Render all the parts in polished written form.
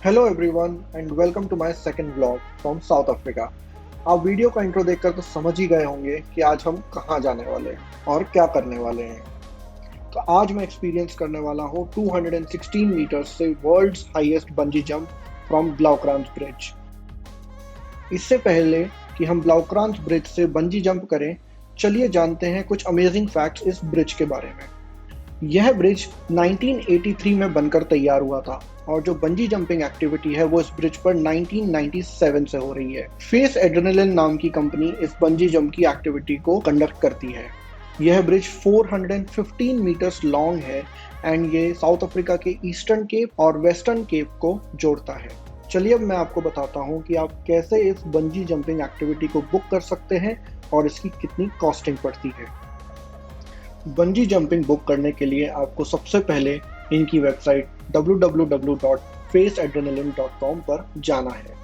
Hello everyone and welcome to my second vlog from South Africa. आप video का intro देखकर तो समझ ही गए होंगे कि आज हम कहाँ जाने वाले हैं और क्या करने वाले हैं। तो आज मैं एक्सपीरियंस करने वाला हूँ 216 मीटर्स से world's highest bungee jump from Bloukrans bridge. इससे पहले कि हम ब्लाउक्रांज ब्रिज से बंजी जंप करें, चलिए जानते हैं कुछ अमेजिंग फैक्ट्स इस ब्रिज के बारे में। यह ब्रिज 1983 में बनकर तैयार हुआ था और जो बंजी जंपिंग एक्टिविटी है वो इस ब्रिज पर 1997 से हो रही है। फेस एड्रेनालिन नाम की कंपनी इस बंजी जंप की एक्टिविटी को कंडक्ट करती है। यह ब्रिज 415 मीटर्स लॉन्ग है एंड ये साउथ अफ्रीका के ईस्टर्न केप और वेस्टर्न केप को जोड़ता है। चलिए अब मैं आपको बताता हूँ कि आप कैसे इस बंजी जंपिंग एक्टिविटी को बुक कर सकते हैं और इसकी कितनी कॉस्टिंग पड़ती है। बंजी जंपिंग बुक करने के लिए आपको सबसे पहले इनकी वेबसाइट www.faceadrenaline.com पर जाना है।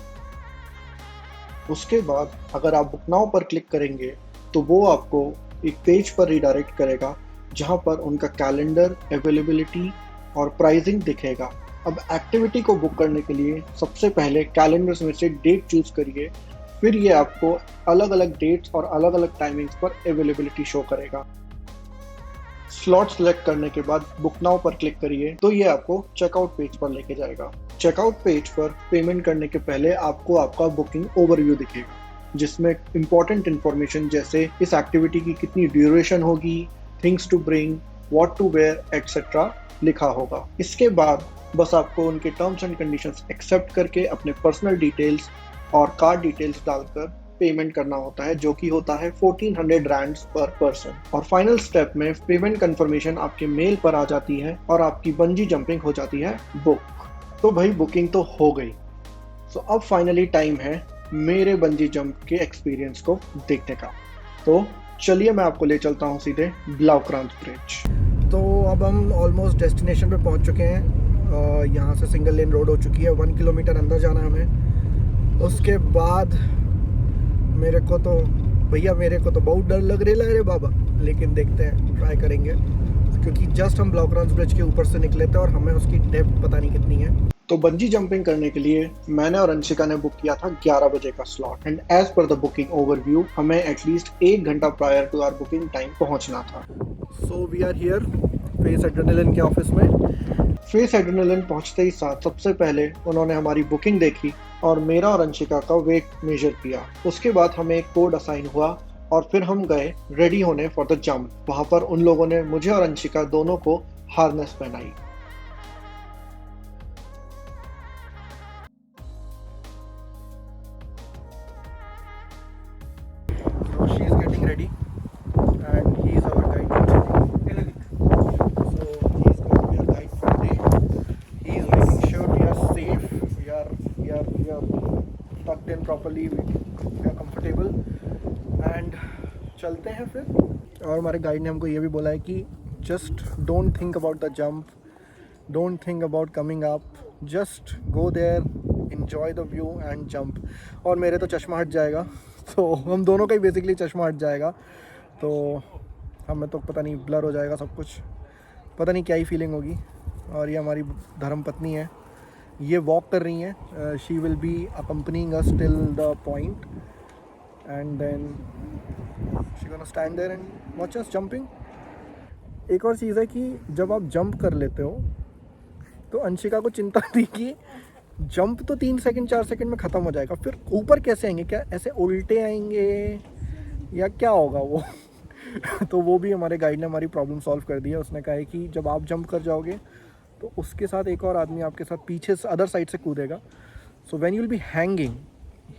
उसके बाद अगर आप बुक नाउ पर क्लिक करेंगे तो वो आपको एक पेज पर रिडायरेक्ट करेगा जहां पर उनका कैलेंडर, अवेलेबिलिटी और प्राइसिंग दिखेगा। अब एक्टिविटी को बुक करने के लिए सबसे पहले कैलेंडर्स में से डेट चूज करिए, फिर ये आपको अलग अलग डेट्स और अलग अलग टाइमिंग्स पर अवेलेबिलिटी शो करेगा। स्लॉट सेलेक्ट करने के बाद बुक नाउ पर क्लिक करिए तो ये आपको चेकआउट पेज पर लेके जाएगा। चेकआउट पेज पर पेमेंट करने के पहले आपको आपका बुकिंग ओवरव्यू दिखेगा जिसमें इंपॉर्टेंट इंफॉर्मेशन जैसे इस एक्टिविटी की कितनी ड्यूरेशन होगी, things to bring, what to wear etcetera लिखा होगा। इसके बाद बस आपको उनके टर्म्स एंड कंडीशंस एक्सेप्ट करके अपने पर्सनल डिटेल्स और कार्ड डिटेल्स डालकर पेमेंट करना होता है, जो कि होता है 1400 रैंड्स पर पर्सन। और फाइनल स्टेप में पेमेंट कंफर्मेशन आपके मेल पर आ जाती है और आपकी बंजी जंपिंग हो जाती है बुक। तो भाई बुकिंग तो हो गई। सो अब फाइनली टाइम है मेरे बंजी जंप के एक्सपीरियंस को देखने का। तो चलिए मैं आपको ले चलता हूँ सीधे ब्लाउक्रांज ब्रिज। तो अब हम ऑलमोस्ट डेस्टिनेशन पे पहुँच चुके हैं। यहाँ से सिंगल लेन रोड हो चुकी है, 1 किलोमीटर अंदर जाना है हमें। उसके बाद मेरे को तो बहुत डर लग रहा है रे बाबा, लेकिन देखते हैं, ट्राई करेंगे क्योंकि जस्ट हम ब्लाउक्रांज ब्रिज के ऊपर से निकले थे और हमें उसकी डेप्थ पता नहीं कितनी है। तो बंजी जंपिंग करने के लिए मैंने और अंशिका ने बुक किया था 11 बजे का slot and as per the booking overview हमें एटलीस्ट 1 घंटा prior to our booking time पहुंचना था। So we are here Face Adrenalin के ऑफिस में। फेस एड्रेनालिन पहुंचते ही साथ सबसे पहले उन्होंने हमारी बुकिंग देखी और मेरा और अंशिका का वेट मेजर किया। उसके बाद हमें एक कोड असाइन हुआ और फिर हम गए रेडी होने फॉर द जंप। वहां पर उन लोगों ने मुझे और अंशिका दोनों को हार्नेस पहनाई। So she is getting ready and he is our guide for today. So he is going to be our guide for today. He is making sure we are safe, we are tucked in properly, we are comfortable and चलते हैं फिर। और हमारे guide ने हमको ये भी बोला है कि just don't think about the jump, don't think about coming up, just go there, enjoy the view and jump. और मेरे तो चश्मा हट जाएगा, तो हम दोनों का ही बेसिकली चश्मा हट जाएगा, तो हमें तो पता नहीं ब्लर हो जाएगा सब कुछ, पता नहीं क्या ही फीलिंग होगी। और ये हमारी धर्मपत्नी है, ये वॉक कर रही हैं। She will be accompanying us till the point and then she gonna stand there and watch us jumping. एक और चीज़ है कि जब आप जंप कर लेते हो तो अंशिका को चिंता थी कि जंप तो 3 सेकंड 4 सेकंड में ख़त्म हो जाएगा, फिर ऊपर कैसे आएंगे, क्या ऐसे उल्टे आएंगे या क्या होगा वो तो वो भी हमारे गाइड ने हमारी प्रॉब्लम सॉल्व कर दी है। उसने कहा है कि जब आप जंप कर जाओगे तो उसके साथ एक और आदमी आपके साथ पीछे से अदर साइड से कूदेगा। So when you will be hanging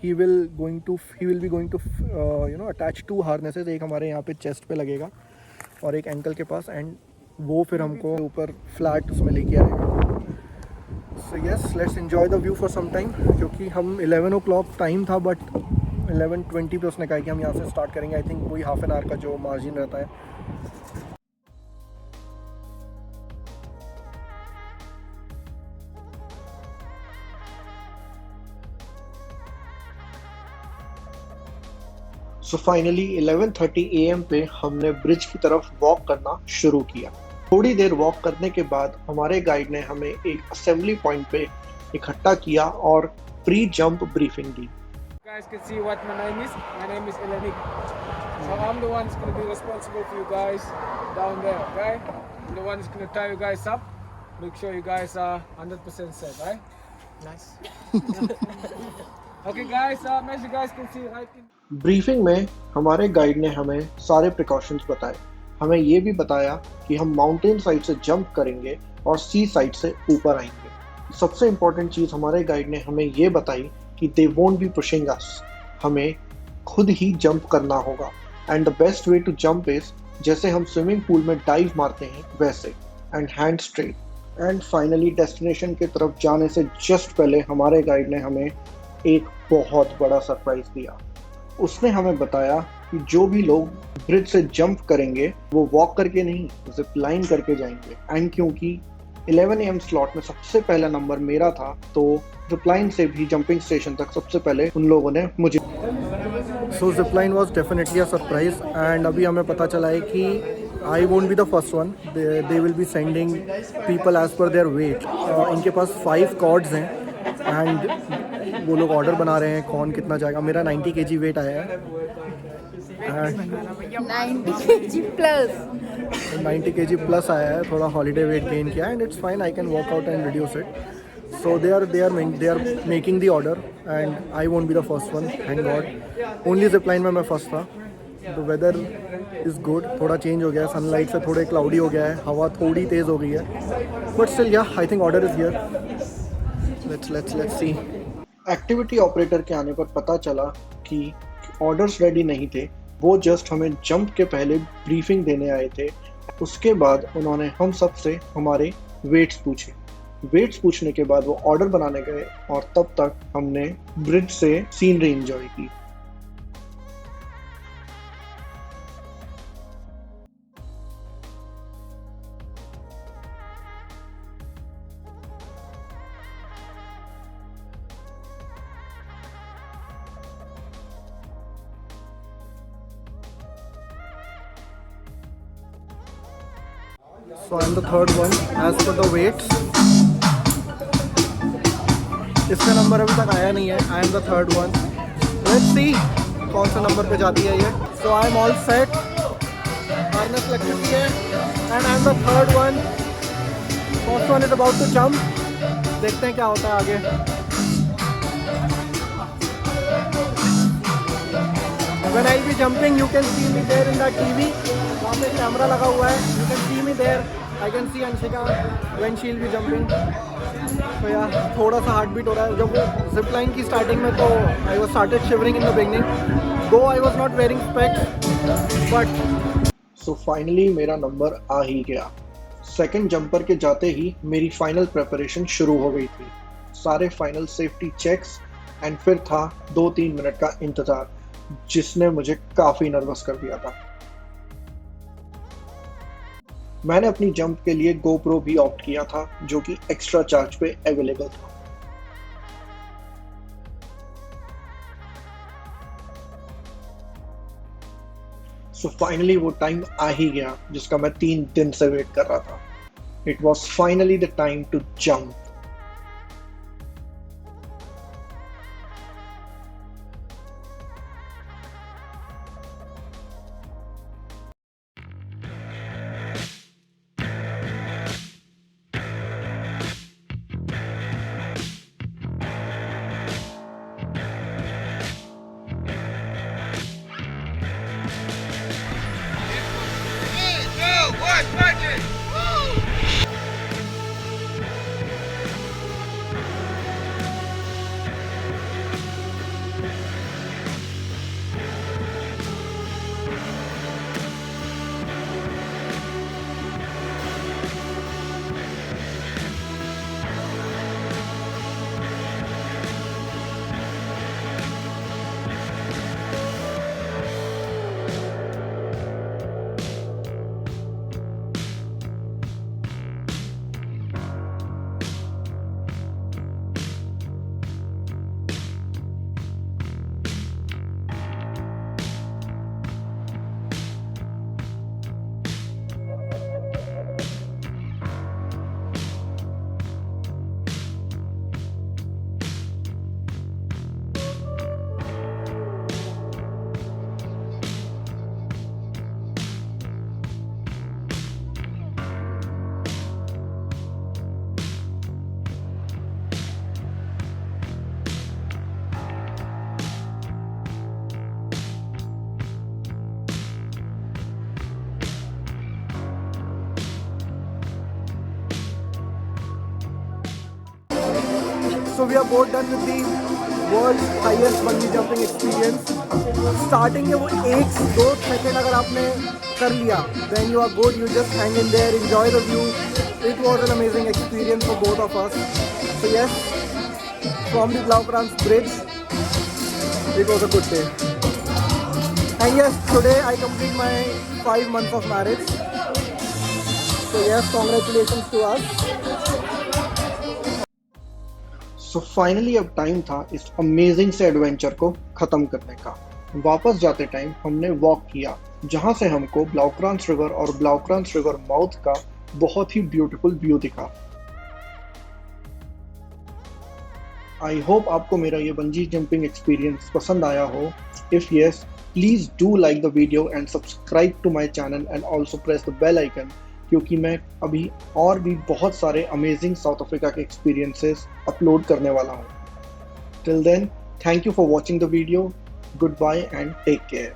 he will be going to attach 2 harnesses, एक हमारे यहाँ पे चेस्ट पे लगेगा और एक एंकल के पास, एंड वो फिर हमको ऊपर फ्लैट उसमें लेके आएगा। So yes, let's enjoy the view for some time, क्योंकि हम 11 o'clock टाइम था बट 11:20 पे उसने कहा कि हम यहाँ से स्टार्ट करेंगे। आई थिंक वही हाफ एन आवर का जो मार्जिन रहता है। सो फाइनली 11:30 AM पे हमने ब्रिज की तरफ वॉक करना शुरू किया। थोड़ी देर वॉक करने के बाद हमारे गाइड ने हमें एक असेंबली पॉइंट पे इकट्ठा किया और pre jump briefing the. Guys can see what my name is. My name is Elenik. So I'm the one who's going to be responsible for you guys down there, okay? I'm the one who's going to tie you guys up. Make sure you guys are 100% safe, right? Nice. Okay guys, as you guys can see right in... briefing में हमारे guide ने हमें सारे precautions बताए। हमें ये भी बताया कि हम माउंटेन साइड से जंप करेंगे और सी साइड से ऊपर आएंगे। सबसे इम्पोर्टेंट चीज़ हमारे गाइड ने हमें ये बताई कि they won't be pushing us, हमें खुद ही जंप करना होगा। And the best way to jump is जैसे हम स्विमिंग पूल में डाइव मारते हैं वैसे, and hand straight. And finally destination की तरफ जाने से जस्ट पहले हमारे गाइड ने हमें एक बहुत बड़ा सरप्राइज दिया। उसने हमें बताया कि जो भी लोग ब्रिज से जंप करेंगे वो वॉक करके नहीं, जिप लाइन करके जाएंगे। एंड क्योंकि 11 AM स्लॉट में सबसे पहला नंबर मेरा था, तो जिपलाइन से भी जंपिंग स्टेशन तक सबसे पहले उन लोगों ने मुझे। So zipline was definitely a surprise and अभी हमें पता चला है कि I won't be the first one, they will be sending people as per their weight. इनके पास 5 कॉर्ड्स हैं एंड वो लोग ऑर्डर बना रहे हैं कौन कितना जाएगा। मेरा 90 kg वेट आया है, 90 kg प्लस आया है, थोड़ा हॉलीडे वेट गेन किया and it's fine, I can work out and reduce it. So they are making the order and I won't be the first one, thank God. Only zipline में मैं first था। The weather is good, थोड़ा change हो गया है, sunlight से थोड़े cloudy हो गया है, हवा थोड़ी तेज़ हो गई है, बट स्टिल या I think order is here. Let's see. Activity operator के आने पर पता चला कि ऑर्डर्स रेडी नहीं थे, वो जस्ट हमें जंप के पहले ब्रीफिंग देने आए थे। उसके बाद उन्होंने हम सब से हमारे वेट्स पूछे। वेट्स पूछने के बाद वो ऑर्डर बनाने गए और तब तक हमने ब्रिज से सीनरी एंजॉय की। So I am the third one as per the weights. इसका नंबर अभी तक आया नहीं है। I am the third one. Let's see कौन सा नंबर पे जाती है ये। So I am all set. Harness लग चुकी है and I am the third one. First one is about to jump. देखते हैं क्या होता है आगे। When I'll be jumping, you can see me there in the TV. वहाँ पे कैमरा लगा हुआ है। You can see me there. I can see Anshika when she'll be jumping. तो यार थोड़ा सा हार्ट बीट हो रहा है। जब वो जिप लाइन की स्टार्टिंग में तो I was started shivering in the beginning. Though I was not wearing specs, but so finally मेरा नंबर आ ही गया। सेकंड जंपर के जाते ही मेरी फाइनल प्रिपरेशन शुरू हो गई थी। सारे फाइनल सेफ्टी चेक्स एंड फिर था 2-3 मिनट का इंतज़ार, जिसने मुझे काफ़ी नर्वस कर दिया था। मैंने अपनी जंप के लिए GoPro भी ऑप्ट किया था, जो कि एक्स्ट्रा चार्ज पे अवेलेबल था। सो फाइनली वो टाइम आ ही गया जिसका मैं 3 दिन से वेट कर रहा था। It was finally the time to jump. So we are both done with the world's highest bungee jumping experience. Starting के वो 1-2 सेकंड अगर आपने कर लिया, then you are good. You just hang in there, enjoy the view. It was an amazing experience for both of us. So yes, from the Blaukranz Bridge, it was a good day. And yes, today I complete my 5 months of marriage. So yes, congratulations to us. So finally अब time था इस amazing से adventure को ख़त्म करने का। वापस जाते टाइम हमने वॉक किया, जहां से हमको ब्लाउक्रांस रिवर और ब्लाउक्रांस रिवर माउथ का बहुत ही ब्यूटीफुल व्यू दिखा। आई होप आपको मेरा ये बंजी जंपिंग एक्सपीरियंस पसंद आया हो। If yes, please do like the video and subscribe to my channel and also press the bell icon, क्योंकि मैं अभी और भी बहुत सारे अमेजिंग साउथ अफ्रीका के एक्सपीरियंसेस अपलोड करने वाला हूँ। Till then, thank you for watching the video, goodbye and take care.